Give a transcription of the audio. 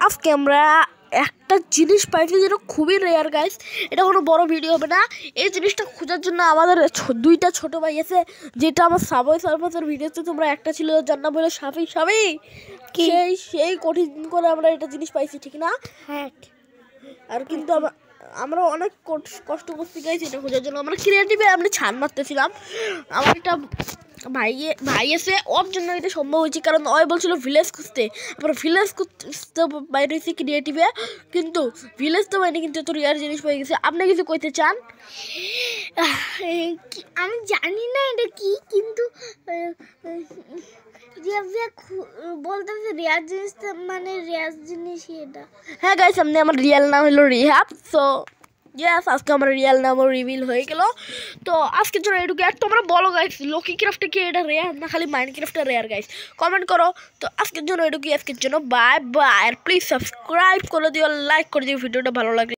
আজকে আমরা একটা জিনিস পাইছি যেটা খুবই রেয়ার গাইস। এটা কোনো বড় ভিডিও হবে না। এই জিনিসটা খোঁজার জন্য আমাদের দুইটা ছোট ভাই আছে, যেটা আমার সাবওয়ে সার্ফাসের ভিডিওতে তোমরা একটা ছিল যার নাম বলে সাফি সেই কঠিন করে আমরা এটা জিনিস পাইছি, ঠিক না? হ্যাঁ। আর কিন্তু আমরা অনেক কষ্ট করতে গেছি এটা খোঁজার জন্য। আমরা ক্রিয়েটিভে আমরা ছাড় মারতেছিলাম। আমার একটা ভাই আছে, ওর জন্য এটা সম্ভব হয়েছে, কারণ ওই বলছিল ভিলেজ খুঁজতে। আমরা ভিলেজ খুঁজতে বাইরে হয়েছি ক্রিয়েটিভে, কিন্তু ভিলেজ তো বাইরে, কিন্তু এত রিয়ার জিনিস পেয়ে গেছে। আপনি কিছু কইতে চান? আমি জানি না এটা কি, কিন্তু বলতেছে রিয়াজ জিনিস, মানে রিয়াজ জিনিসই এটা। হ্যাঁ গাইস, সামনে আমার রিয়েল নাম হলো রিহাব। সো ইয়েস, আজকে আমার রিয়েল নামও রিভিল হয়ে গেল। তো আজকের জন্য এটুকু। আর তোমরা বলো গাইস, লকি ক্রাফটে কি এটা রেয়ার না খালি মাইন্ড ক্রাফটে রেয়ার গাইস? কমেন্ট করো। তো আজকের জন্য এটুকুই। আজকের জন্য বাই বাই। আর প্লিজ সাবস্ক্রাইব করে দিও, লাইক করে দিও ভিডিওটা ভালো লাগে।